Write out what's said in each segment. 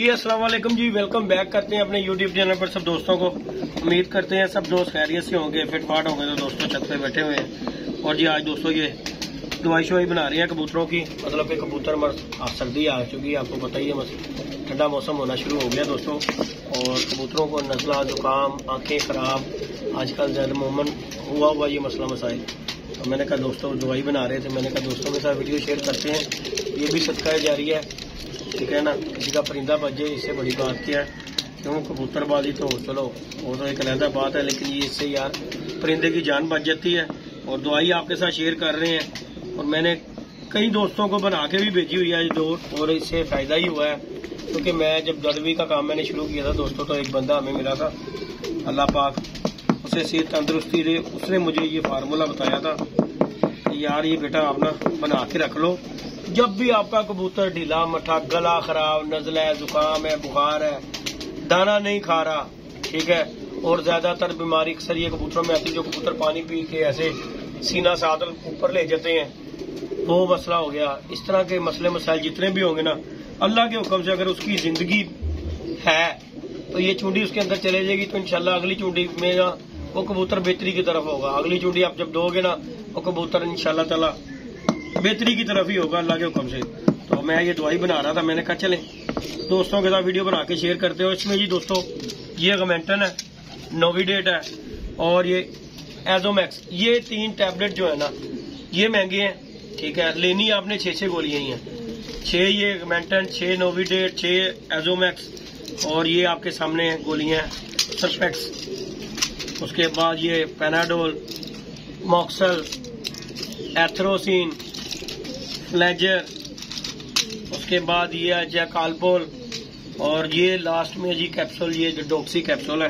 जी अस्सलाम वालेकुम जी, welcome back करते हैं अपने यूट्यूब चैनल पर सब दोस्तों को। उम्मीद करते हैं सब दोस्त खैरियत से होंगे, फिटफाट होंगे। तो दोस्तों छत पे बैठे हुए हैं और जी आज दोस्तों ये दवाई शवाई बना रही है कबूतरों की। मतलब कि कबूतर सर्दी आ चुकी है, आपको पता ही है, ठंडा मौसम होना शुरू हो गया दोस्तों। और कबूतरों को नज़ला, जुकाम, आंखें खराब आजकल ज़्यादा हुआ ये मसला मसाइल। तो मैंने कहा दोस्तों दवाई बना रहे थे, मैंने कहा दोस्तों के साथ वीडियो शेयर करते हैं। ये भी सदका जारी है, ठीक है ना। किसी का परिंदा बच जाए इससे बड़ी बात क्या है, क्यों कबूतरबाजी तो चलो वो तो एक अलग बात है, लेकिन ये इससे यार परिंदे की जान बच जाती है। और दवाई आपके साथ शेयर कर रहे हैं और मैंने कई दोस्तों को बना के भी भेजी हुई है दो, और इससे फ़ायदा ही हुआ है। क्योंकि मैं जब दरवी का काम मैंने शुरू किया था दोस्तों, तो एक बंदा हमें मिला था, अल्लाह पाक उसे सेहत तंदुरुस्ती दे, उसने मुझे ये फार्मूला बताया था कि यार ये बेटा आप ना बना के रख लो। जब भी आपका कबूतर ढीला मठा, गला खराब, नज़ला है, जुकाम है, बुखार है, दाना नहीं खा रहा, ठीक है, और ज्यादातर बीमारी अक्सर ये कबूतरों में आती है, जो कबूतर पानी पी के ऐसे सीना सादल ऊपर ले जाते हैं, वो मसला हो गया। इस तरह के मसले मसाइल जितने भी होंगे ना, अल्लाह के हुक्म से अगर उसकी जिंदगी है तो ये चूंडी उसके अंदर चले जाएगी, तो इंशाल्लाह अगली चूंडी में ना वो कबूतर बेहतरी की तरफ होगा। अगली चूंडी आप जब दोगे ना, वो कबूतर इंशाल्लाह ताला बेहतरी की तरफ ही होगा अल्लाह के हुक्म से। तो मैं ये दवाई बना रहा था, मैंने कहा चले दोस्तों के साथ वीडियो बना के शेयर करते हो। इसमें जी दोस्तों ये गमेंटन है, नोविडेट है और ये एजोमैक्स, ये 3 टैबलेट जो है ना ये महंगे हैं, ठीक है। लेनी आपने 6 गोलियां ही हैं, 6 ये गमेंटन, 6 नोविडेट, 6 एजोमैक्स और ये आपके सामने गोलियां सरफेक्स। उसके बाद ये पैनाडोल, मॉक्सल, एथरोसिन, फ्लेजर, उसके बाद ये है जैकाल्पोल और ये लास्ट में जी कैप्सूल, ये जो डॉक्सी कैप्सूल है।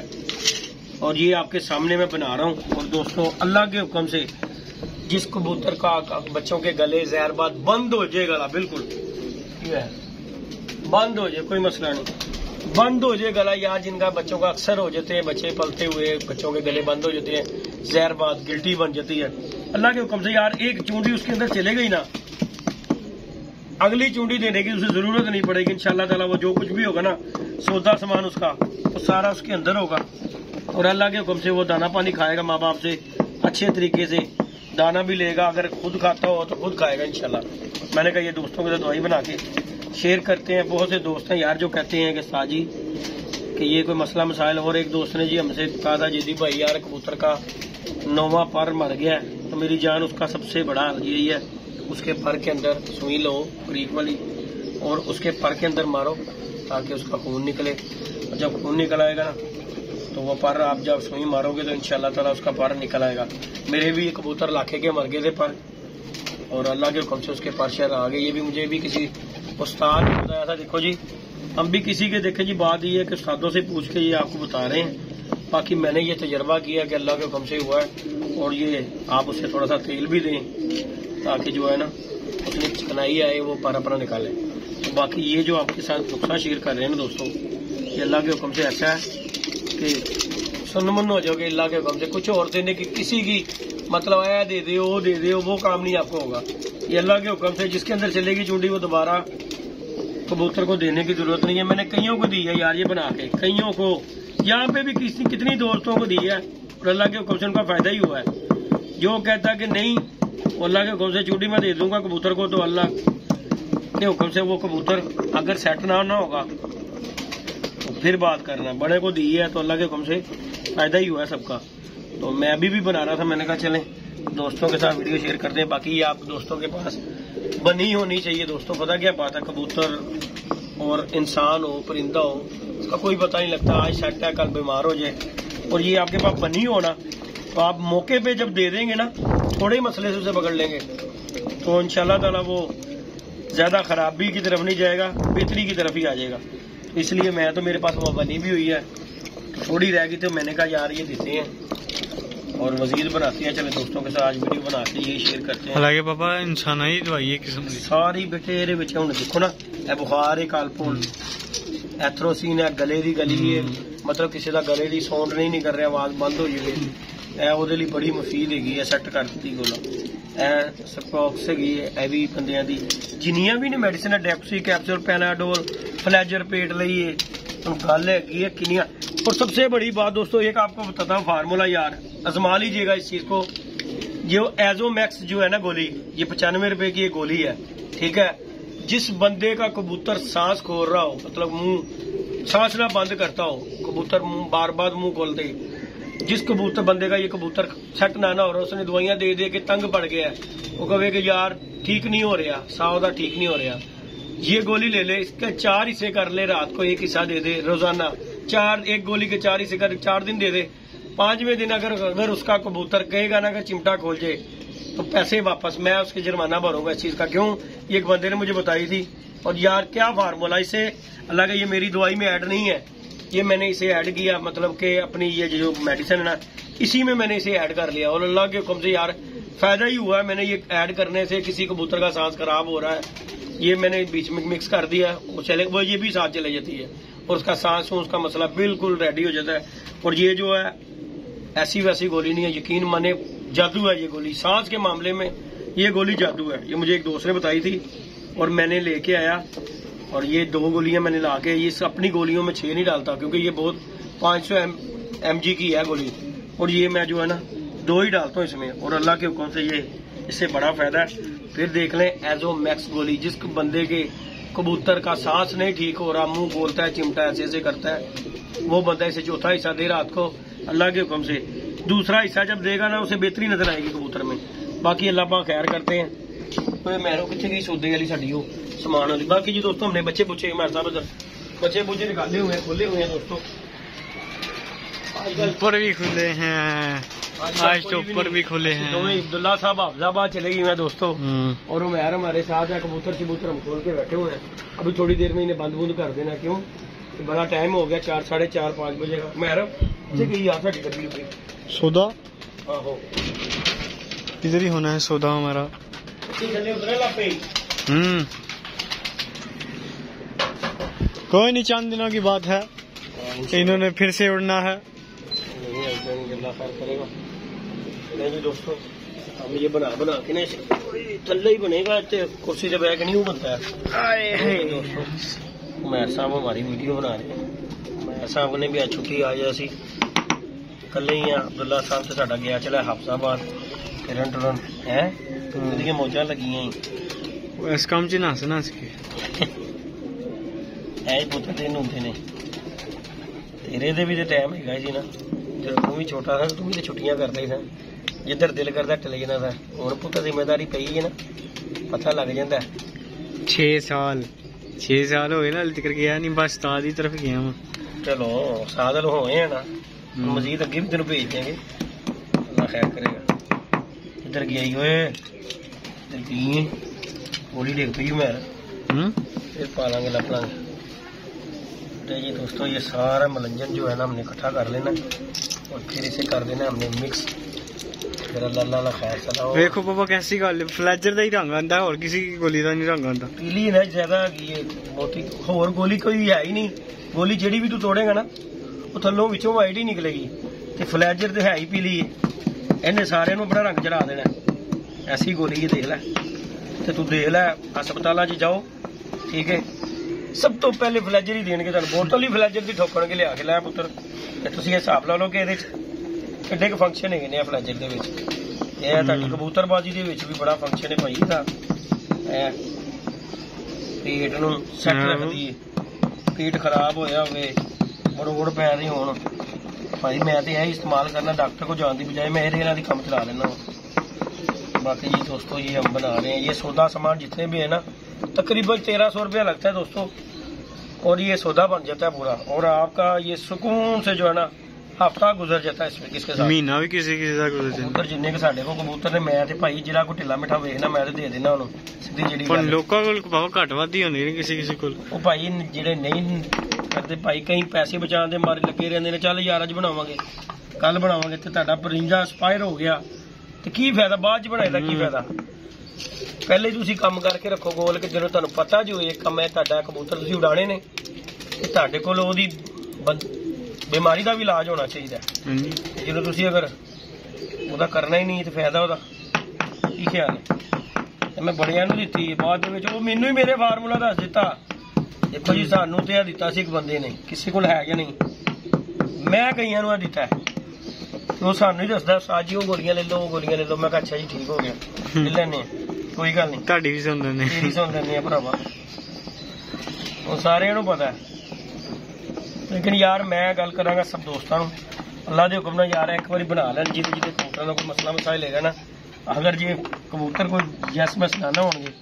और ये आपके सामने मैं बना रहा हूँ। और दोस्तों अल्लाह के हुक्म से जिस कबूतर का बच्चों के गले जहरबाद बंद हो जाए, गला बिल्कुल बंद हो जाए, कोई मसला नहीं, बंद हो जाए गला। यार जिनका बच्चों का अक्सर हो जाते हैं, बच्चे पलते हुए बच्चों के गले बंद हो जाते हैं, जहरबाद गिल्टी बन जाती है, अल्लाह के हुक्म से यार एक चूंडी उसके अंदर चले गई ना, अगली चूंडी देने की उसे जरूरत नहीं पड़ेगी इंशाल्लाह ताला। वो जो कुछ भी होगा ना सौदा सामान उसका, वो सारा उसके अंदर होगा। और अल्लाह के हुक्म से वो दाना पानी खाएगा माँ बाप से अच्छे तरीके से, दाना भी लेगा, अगर खुद खाता हो तो खुद खाएगा इंशाल्लाह। मैंने कहा ये दोस्तों के साथ दवाई बना के शेयर करते हैं। बहुत से दोस्त हैं यार जो कहते हैं कि साजी कि ये कोई मसला मसाइल। और एक दोस्त ने जी हमसे कहा था, जी भाई यार कबूतर का 9वां पर मर गया है, तो मेरी जान उसका सबसे बड़ा यही है, उसके पर के अंदर सुई लो ब्रीक वाली और उसके पर के अंदर मारो ताकि उसका खून निकले। और जब खून निकल आएगा ना तो वो पर आप जब सुई मारोगे तो इंशाल्लाह ताला उसका पर निकल आएगा। मेरे भी कबूतर लाखे के मर गए थे पर, और अल्लाह के हुक्म से उसके पर शहर आ गए। ये भी मुझे भी किसी उस्ताद ने बताया था। देखो जी हम भी किसी के देखे जी, बात ये है कि उस्तादों से पूछ के ये आपको बता रहे हैं। बाकी मैंने ये तजर्बा किया कि अल्लाह के हुक्म से हुआ है। और ये आप उससे थोड़ा सा तेल भी दें ताकि जो है ना उसमें चिकनाई आए, वो पर अपना निकाले। तो बाकी ये जो आपके साथ नुस्खा शेयर कर रहे हैं ना दोस्तों, ये अल्लाह के हुक्म से ऐसा है कि सुनमन हो जाओगे अल्लाह के हुक्म से। कुछ और देने की किसी की मतलब आया दे दे वो काम नहीं आपको होगा। ये अल्लाह के हुक्म से जिसके अंदर चलेगी चूंडी वो दोबारा कबूतर को देने की जरूरत नहीं है। मैंने कईयों को दी है यार ये बना के, कईयों को यहाँ पे भी कितनी दोस्तों को दी है और अल्लाह के हुक्म से उनका फायदा ही हुआ है। जो कहता है कि नहीं अल्लाह के हुक्म से चूंडी में दे दूंगा कबूतर को, तो अल्लाह के हुक्म से वो कबूतर अगर सेट ना होगा तो फिर बात करना। बड़े को दी है तो अल्लाह के हुक्म से फायदा ही हुआ है सबका। तो मैं अभी भी बना रहा था, मैंने कहा चलें दोस्तों के साथ वीडियो शेयर करते हैं। बाकी ये आप दोस्तों के पास बनी होनी चाहिए दोस्तों। पता क्या बात है, कबूतर और इंसान हो, परिंदा हो, उसका कोई पता नहीं लगता। आज सेट है कल बीमार हो जाए, और ये आपके पास बनी हो ना तो आप मौके पे जब दे देंगे ना, थोड़े ही मसले से उसे पकड़ लेंगे, तो इंशाल्लाह ताला वो ज्यादा खराबी की तरफ नहीं जाएगा, बेहतरी की तरफ ही आ जाएगा। इसलिए मैं तो मेरे पास वो बनी भी हुई है, थोड़ी रह गई तो मैंने कहा यार ये देते हैं और मजीद बनाते हैं। चले दोस्तों के साथ आज वीडियो बना के यही शेयर करते हैं। हालांकि पापा इंसान ही दवाई किस्म सारी बेटे ये देखो ना, बुखार है, कालपोल, एथरोसिन है, गले की गली है, मतलब किसी का गले की साउंड नहीं कर रहा, आवाज बंद हो जाएगी, ਉਹਦੇ ਲਈ बड़ी मुफीद हैगी है, सैट कर दी गोला। स्पॉक्स हैगी है भी बंदियां दी, जिन्नियां भी ने मेडिसिन है, डेक्सी कैप्सूल, पैनाडोल, फ्लैजर पेट लिए तो गल है किनिया। और सबसे बड़ी बात दोस्तों एक आपको बताता हूँ फार्मूला यार, आजमा लीजिएगा इस चीज को। जो एजोमैक्स जो है ना गोली, ये 95 रुपए की ये गोली है, ठीक है। जिस बंदे का कबूतर सांस खोल रहा हो, मतलब मुंह सांस ना बंद करता हो, कबूतर मुंह बार बार मुंह खोल दे, जिस कबूतर बंदे का ये कबूतर सेट ना हो रहा, उसने दवाइयां दे दे के तंग पड़ गया है, वो कहे कि यार ठीक नहीं हो रहा, सावधा ठीक नहीं हो रहा, ये गोली ले ले, इसके 4 हिस्से कर ले, रात को 1 हिस्सा दे दे रोजाना, 4 एक गोली के 4 हिस्से कर 4 दिन दे दे। 5वें दिन अगर उसका कबूतर कहेगा ना कि चिमटा खोल जाए तो पैसे वापस, मैं उसके जुर्माना भरूंगा इस चीज का। क्यों? ये एक बंदे ने मुझे बताई थी। और यार क्या फार्मूला इसे, अल्लाह का ये मेरी दवाई में ऐड नहीं है, ये मैंने इसे ऐड किया, मतलब कि अपनी ये जो मेडिसिन है ना इसी में मैंने इसे ऐड कर लिया। और अल्लाह के हुक्म से यार फायदा ही हुआ है। मैंने ये ऐड करने से किसी कबूतर का सांस खराब हो रहा है, ये मैंने बीच में मिक्स कर दिया, वो ये भी साथ चले जाती है और उसका सांस उसका मसला बिल्कुल रेडी हो जाता है। और ये जो है ऐसी वैसी गोली नहीं है, यकीन माने जादू है ये गोली, सांस के मामले में ये गोली जादू है। ये मुझे एक दोस्त ने बताई थी और मैंने लेके आया, और ये 2 गोलियां मैंने ला के, ये अपनी गोलियों में 6 नहीं डालता क्योंकि ये बहुत 500 mg की है गोली, और ये मैं जो है ना 2 ही डालता हूँ इसमें। और अल्लाह के हुक्म से ये इससे बड़ा फायदा है। फिर देख लें एजोमैक्स गोली, जिस बंदे के कबूतर का सांस नहीं ठीक हो रहा, मुंह बोलता है, चिमटा ऐसे ऐसे करता है, वो बंदा इसे 4था हिस्सा दे रात को अल्लाह के हुक्म से। दूसरा हिस्सा जब देगा ना उसे बेहतरी नजर आएगी कबूतर में। बाकी अल्लाह पाक खैर करते हैं। तो मैरो कितने गई सौदे वाली साड़ी वो सामान वाली। बाकी जी दोस्तों हमने बच्चे पूछे हमारे साहब इधर बच्चे पूछे निकाले हुए हैं, खोले हुए हैं दोस्तों। ऊपर भी खुले हैं, आज तो ऊपर भी खुले हैं। अब्दुल्ला साहब हाफिजाबाद चले गए हैं दोस्तों, और उमैर हमारे साथ है। कबूतर शबूतर हम खोल के बैठे हुए हैं, अभी थोड़ी देर में इन्हें बंद बूंद कर देना। क्यों? बड़ा टाइम हो गया, 4, साढ़े 4, 5 बजे का। उमैर गई यार साड़ी कभी सौदा आहो इधर ही होना है सौदा हमारा। कोई नहीं, चंद दिनों की बात है, इन्होंने फिर से उड़ना है। अल्लाह खैर करेगा। नहीं जी दोस्तों, हम ये बना के ना थल्ले ही बनेगा, कुर्सी से बैग नहीं बनता है। दोस्तों उमैर साहब हमारी वीडियो बना रहे हैं। उमैर साहब ने भी आज छुट्टी आ जाए, कल ही हैं। अब्दुल्ला साहब से साडा गया चला हाफिजाबाद, किरण टुरन है मौजा लगी हैं। इस काम च नस के है पुत्र दिन होंगे ने, तेरे दे भी तो टाइम है जी ना, जब तू भी छोटा था तू भी तो छुट्टियां करता ही था, जिधर दिल करता चले जाना था। हुण पुत्र जिम्मेदारी पई है ना, पता लग जाता है। 6 साल हो गए ना, तक गया नहीं, बस उस्ताद की तरफ गया मैं। चलो सादल होए है ना, मजीद अगे भी तेन भेज देंगे, अल्लाह खैर करेगा। इधर गया ही होए गोली डेग पी मैं, फिर पालांगे लप लांगे। जी दोस्तों ये सारा मलंजन जो है ना हमने इकट्ठा कर लेना और फिर इसे कर देना हमने मिक्स। फिर अल्लाह खैर चलाओ। देखो पापा कैसी गल, फ्लैजर का ही रंग आंदा, और किसी की गोली का नहीं रंग आंदा। पीली ना ज्यादा मोटी, होर गोली कोई है ही नहीं। गोली जेड़ी भी तू तोड़ेगा ना वो थल्लों विचों वाइट ही निकलेगी, ते फ्लैजर तो है ही पीली है, इन्हें सारे बड़ा रंग चढ़ा देना। ऐसी गोली है देख लै, ते तू देख लै हस्पताल जाओ, ठीक है, सब तो पहले फ्लैजर ही देंगे तुहानू, बोतल ही फ्लैजर की ठोकणगे लिया के लै पुत्र। ते तुसीं हिसाब ला लो कि इहदे च किड्डे फंक्शन है ने फ्लैजर दे विच। ਇਹ ਤੁਹਾਡੀ ਕਬੂਤਰਬਾਜੀ ਦੇ ਵਿੱਚ ਵੀ ਬੜਾ ਫੰਕਸ਼ਨ ਹੈ ਭਾਈ ਦਾ। ਪੇਟ ਨੂੰ ਸੈੱਟ ਰੱਖਦੀ ਹੈ, ਪੇਟ ਖਰਾਬ ਹੋਇਆ ਹੋਵੇ, ਮੜੋੜ ਪੈ ਰਹੀ ਹੋਣ, ਭਾਈ ਮੈਂ ਤੇ ਇਹ ਇਸਤੇਮਾਲ ਕਰਨਾ डॉक्टर को जाने की बजाय मैं ਇਹਨਾਂ ਦੀ ਕੰਮ चला लेना। बाकी जी दोस्तों ये हम बना रहे हैं, ये सौदा सामान जितने भी है ना तकरीबन 1300 रुपया लगता है दोस्तों, और ये सौदा बन जाता है पूरा, और आपका ये सुकून से जो है ना हफ्ता गुजर जाता है इसमें। किसके साथ महीना भी किसी का गुजर जाता है। कबूतर जिन्ने के साडे को कबूतर ने, मैं ते भाई जिहड़ा कोई ढिला मिठा वेखना मैं ते दे देना उन्होंने सीधी जिहड़ी पर लोकां कोल बहुत घट वध ही होंदी ने किसी कोल। ਉਹ ਭਾਈ ਜਿਹੜੇ ਨਹੀਂ ਕਰਦੇ ਭਾਈ ਕਈ ਪੈਸੇ ਬਚਾਉਣ ਦੇ ਮਾਰੇ ਲੱਗੇ ਰਹਿੰਦੇ ਨੇ, ਚੱਲ ਯਾਰ ਅੱਜ ਬਣਾਵਾਂਗੇ ਕੱਲ ਬਣਾਵਾਂਗੇ, ਤੇ ਤੁਹਾਡਾ ਪਰਿੰਦਾ ਐਕਸਪਾਇਰ ਹੋ ਗਿਆ ਤੇ ਕੀ ਫਾਇਦਾ, ਬਾਅਦ ਚ ਬਣਾਏ ਦਾ ਕੀ ਫਾਇਦਾ। ਪਹਿਲੇ ਤੁਸੀਂ ਕੰਮ ਕਰਕੇ ਰੱਖੋ ਗੋਲ ਕਿ ਜਦੋਂ ਤੁਹਾਨੂੰ ਪਤਾ ਜੋ ਇਹ ਕੰਮ ਹੈ ਤੁਹਾਡਾ ਕਬੂਤਰ ਤੁਸੀਂ ਉਡਾਣੇ ਨੇ, ਤੇ ਤੁਹਾਡੇ ਕੋਲ ਉਹਦੀ ਬਿਮਾਰੀ ਦਾ ਵੀ ਇਲਾਜ ਹੋਣਾ ਚਾਹੀਦਾ। ਤੇ ਜਦੋਂ ਤੁਸੀਂ ਅਗਰ ਉਹਦਾ ਕਰਨਾ ਹੀ ਨਹੀਂ ਤੇ ਫਾਇਦਾ ਉਹਦਾ ਕੀ ਖਿਆਲ ਹੈ। ਤੇ ਮੈਂ ਬੜਿਆਂ ਨੂੰ ਦਿੱਤੀ ਬਾਅਦ ਦੇ ਵਿੱਚ, ਉਹ ਮੈਨੂੰ ਹੀ ਮੇਰੇ ਫਾਰਮੂਲਾ ਦੱਸ ਦਿੱਤਾ देखो जी सानू तो दिता सी एक बंदे ने, किसी को है या नहीं, मैं कईयां नूं दिता है, तो सानू ही दसदा साजी वो गोलियां ले लो, वो गोलियां ले लो। मैं कहा अच्छा जी ठीक हो गया, ले लैने, कोई गल नहीं, ਤੁਹਾਡੀ ਵੀ ਸੁਣ ਲੈਂਦੇ तेरी सुन लैने आ भरावा, वो सारे नूं पता है। लेकिन यार मैं गल करांगा सब दोस्तां नूं, अल्लाह दे हुक्म नाल यार एक बारी बना लैन, जिहदे जिहदे कबूतरां दा कोई मसला मसाइल हैगा ना, अगर जे कबूतर कोई जैस मैस ना होणगे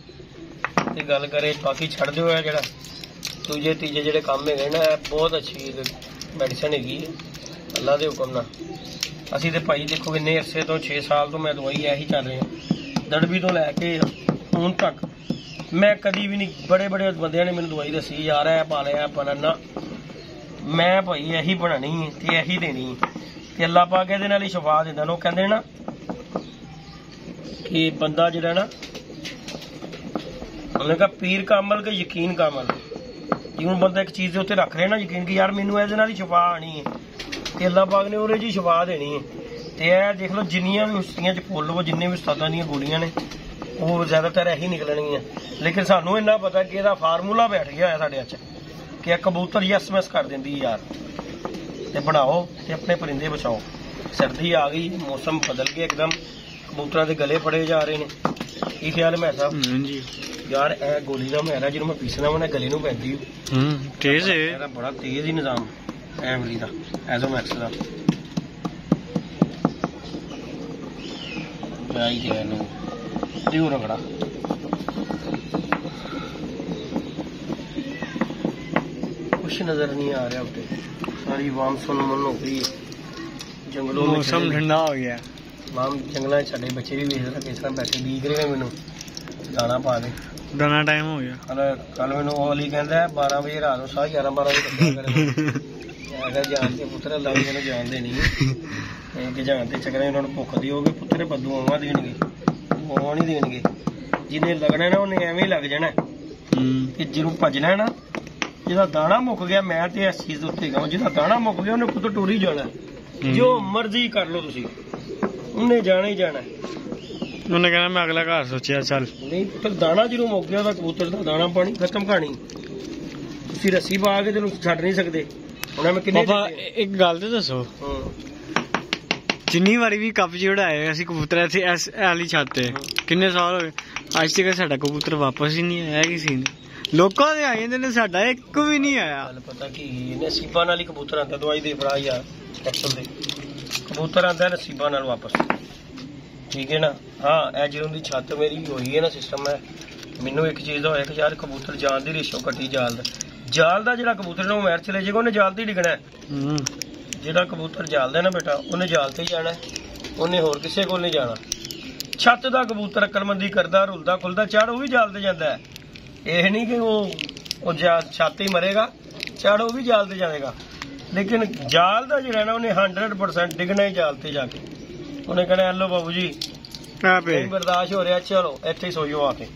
ते गल करे, बाकी छड़ दिओ। है जेहड़ा दूजे तीजे जेहड़े काम हैगे ना, बहुत अच्छी मैडिसन हैगी अल्लाह दे हुक्म नाल। असीं ते भाई देखो इन्ने अरसे तो 6 साल तो मैं दवाई यही चल रही हूँ, दड़बी तो लैके हुण तक मैं कदी भी नहीं, बड़े बड़े बंदियां ने मैनूं दवाई दसी यार है पा लिया पाना ना, मैं भाई यही बनानी है ते यही देनी है, ते अल्लाह पाक इहदे नाल ही शिफा दिंदा ने। कहंदे ना कि बंदा जिहड़ा ना, उन्होंने कहा पीर का अमल के यकीन का अमल, जिवें बंदा एक चीज़ के उत्ते रख रहे ना यकीन कि यार मैनूं इहदे नाल ही शिफा आनी है, ते अल्लाह पाक ने ओहदे च शिफा देनी है। ते यह देख लो जिन्नियां भी उस्तियां च फुल वो जिन्ने भी उस्तादां दियां गोलियां ने वो ज्यादातर यही निकलणगियां, लेकिन सानू इन्ना पता कि ਇਹਦਾ फार्मूला बैठ गया है साडे च कि कबूतर यस मैस कर देंदी यार, ते बनाओ ते अपने परिंदे बचाओ। सर्दी आ गई, मौसम बदल गया एकदम, कबूतरां दे गले फड़े जा रहे ने। की ख्याल है मेरा साहब? यार ए गोली ना मेरा जिन्हों मैं पीसना मैं गले नूं पैंदी तेज है, ਇਹਦਾ बड़ा तेज ही निजाम ए वाली दा एजोमैक्स दा जाई गया नु दियो रगड़ा। कुछ नजर नहीं आ रहा उठे, सारी वाम सुन मन हो गई, जंगलों में मौसम ठंडा हो गया। वाम जंगलों साडे बच्चे भी वेख रहे किस तरह बैठे बीक रहे हैं, मैनू दाना पा दे, दाना टाइम हो गया। कल मैनू अली कहंदा 12 बजे रात को 11-12 बजे अगर जानते पुत्र अल्लाह ने जान देनी कि जानते चक्कर उन्होंने भुख दी होगी, पुत्र बदू आवा देंगे, आवा नहीं देंगे, जिन्हें लगना ना उन्हें एवं ही लग जाना कि जिन्हों भजना है ना, जिहदा दाना मुक गया, मैं तो इस चीज उत्ते कहां जिहदा दाना मुक गया उन्हें पुत्र टुर ही जाना, जो मर्जी कर लो तुसीं, उन्हें जाना ही जाना। उन्हें कहना मैं अगला घर सोचिया चल नहीं पुत्र दाना जो मुक गया तो कबूतर का दाना पानी खत्म कहानी, तुसीं रस्सी पा के तेनों छड्ड नहीं सकते। पापा एक गल तो दसो, जिन्नी बारी भी कप चढ़ाए असीं कबूतर इत्थे इस वाली छत ते किन्ने साल हो गए, अज तक साडा कबूतर वापस ही नहीं आया किसी ने, लोकां दे आई जांदे ने, साडा एक भी नहीं आया। पता की नसीबां नाल ही कबूतर आंदा, दवाई दे भरा यार एक्सल दे कबूतर आंदा नसीबां नाल वापस, ठीक है ना। हाँ ए जिरों दी छत मेरी होई है ना सिस्टम है, मैनू एक चीज़ का होया कि यार कबूतर जाल दी रेशो कट्टी जाल दा, जाल दा जिहड़ा कबूतर ने मैर चले जाएगा उन्हें जाल ते डिगना है, जिहड़ा कबूतर जाल दा ना बेटा उन्हें जाल ते ही जाना है, उन्हें होर किसी कोल नहीं जाना। छत दा कबूतर अकलमंदी करदा रुलदा खुलदा चढ़ वो भी जाल ते जांदा है, यह नहीं कि वो छत ही मरेगा, चढ़ वो भी जाल ते जाएगा, लेकिन जाल दा जिहड़ा ना उन्हें 100% डिगना ही जाल ते जाके, उन्हें कहना हेलो बाबू जी बर्दाश्त हो रहा, चलो इत्थे ही सोइयो आके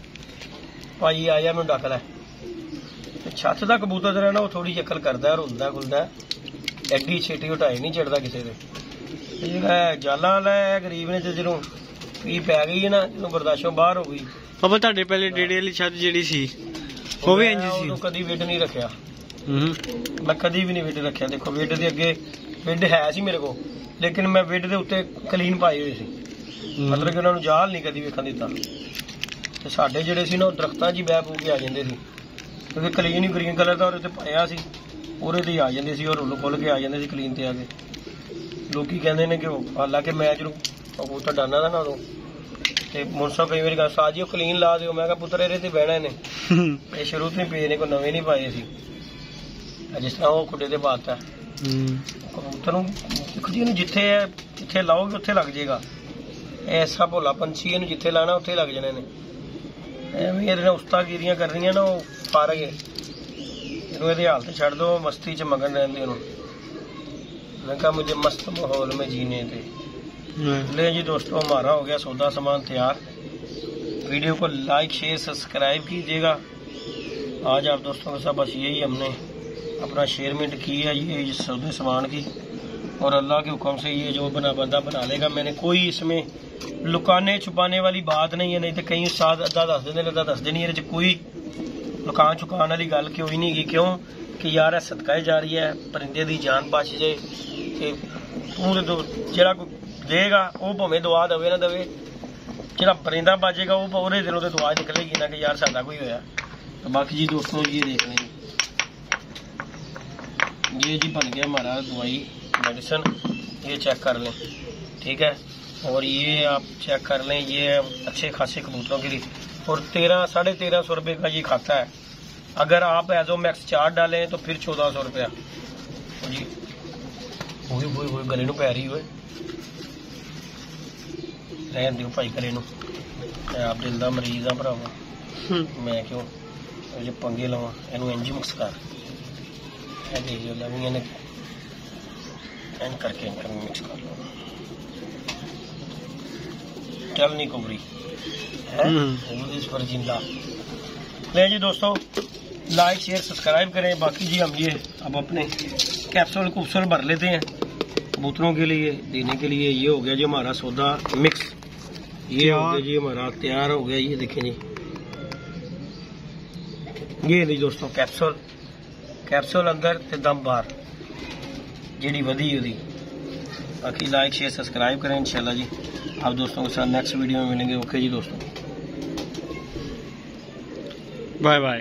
भाई आया मैं डक लै। छत का कबूतर जरा ना वो थोड़ी अकल करता रुलदा खुलदा, एड्डी छेटी उठाई नहीं चढ़ता किसी दे, जाला वाला है गरीब ने जो पी पै गई है ना, जो बर्दाश्तों बाहर हो गई। पापा तुहाडे पहले डेढ़े वाली छत जिहड़ी सी वो भी इंज सी, कदी वेड नहीं रखा, मैं कदी भी नहीं वेड रखा। देखो वेड के अगे वेड है सी मेरे को, लेकिन मैं वेड के उत्ते कलीन पाई हुई सी, मतलब कि उन्होंने जाल नहीं कदी वेखन दिता। ते साडे जिहड़े सी ना दरख्तां 'च बह पू के आ जांदे सी, क्योंकि कलीन ही ग्रीन कलर का और पाया सी, ਉਹਦੇ ਤੇ आ जाते सी और रुल खुल के आ जाते सी कलीन ते आके। लोकी कहंदे ने कि हालांकि मैं जो कबूतर डाना था ना उदों ते मुनसा कई बार कहा जी कलीन ला दिओ, मैं कहा पुत्तर ਇਹਦੇ ਤੇ ਬਹਿਣਾ ਨੇ, ਇਹ ਸ਼ੁਰੂ ਤੋਂ ਹੀ ਪਏ ਨੇ, ਕੋਈ ਨਵੇਂ ਨਹੀਂ ਪਾਏ ਸੀ, ਜਿਸ ਤਰ੍ਹਾਂ ਉਹ ਖੁੱਡੇ ਤੇ ਪਾਤਾ ਕਬੂਤਰ ਨੂੰ। ਦੇਖੋ ਜੀ ਇਹਨੂੰ ਜਿੱਥੇ ਲਾਓਗੇ ਉੱਥੇ ਲੱਗ ਜਾਏਗਾ, ਐਸਾ ਭੋਲਾ ਪੰਛੀ ਇਹਨੂੰ ਜਿੱਥੇ ਲਾਣਾ ਉੱਥੇ ਲੱਗ ਜਾਣੇ ਨੇ। ਐਵੇਂ ਇਹਦੇ ਨਾਲ ਉਸਤਾਗੀਰੀਆਂ ਕਰ ਰਹੀਆਂ ਨਾ ਉਹ ਫਾਰਗ ਹੈ, ਇਹਨੂੰ ਇਹਦੇ ਹਾਲਤ ਛੱਡ ਦੋ, मस्ती च मगन रहने उन्होंने। मैं कहा मुझे मस्त माहौल में जीने थे। ले जी दोस्तों हमारा हो गया सौदा सामान तैयार, वीडियो को लाइक शेयर सब्सक्राइब कीजिएगा। आज आप दोस्तों के साथ बस यही हमने अपना शेयरमेंट की है ये सौदे सामान की, और अल्लाह के हुक्म से ये जो बंदा बना लेगा। मैंने कोई इसमें लुकाने छुपाने वाली बात नहीं है, नहीं तो कहीं उस्ताद अद्धा दस देंगे अद्धा दस देनी, कोई लुकान चुकान वाली गल कोई नहीं गी, क्यों कि यार सदका जा रही है, परिंदे की जान बच जाए। तू तो जेड़ा देगा वो भावें दुआ दवे ना दवे, जेड़ा परिंदा बचेगा वो दिलों तो दुआ निकलेगी ना कि यार साडा कोई होया। तो बाकी जी दोस्तों ये देख लें, ये जी बन गया हमारा दवाई मेडिसिन, ये चेक कर लें, ठीक है। और ये आप चेक कर लें, ये अच्छे खासे कबूतरों के लिए। और 1300-1350 रुपये का ये खाता है। अगर आप एजो मैक्स 4 डालें तो फिर 1400 रुपया जी। वही गले नूं पै रही हुए रहन दिओ भाई गले नूं, आप दिल दा मरीज आ भरावा, मैं क्यों जो पंगे लवां। इनू इंज मिक्स कर, देख लो लवी ने एंड करके मिक्स कर लो, चल नहीं कुबरी है इस पर जिंदा। ले जी दोस्तों, लाइक शेयर सब्सक्राइब करें। बाकी जी हम ये अब अपने कैप्सूल कुप्सूल भर लेते हैं कबूतरों के लिए देने के लिए। ये हो गया जी हमारा सौदा मिक्स, ये हो गया जी हमारा तैयार हो गया। ये देखें जी, ये नहीं दोस्तों कैप्सूल अंदर ते दम बाहर जी वधी उदी। बाकी लाइक शेयर सब्सक्राइब करें इंशाल्लाह जी। आप दोस्तों के साथ नेक्स्ट वीडियो में मिलेंगे। ओके जी दोस्तों, बाय बाय।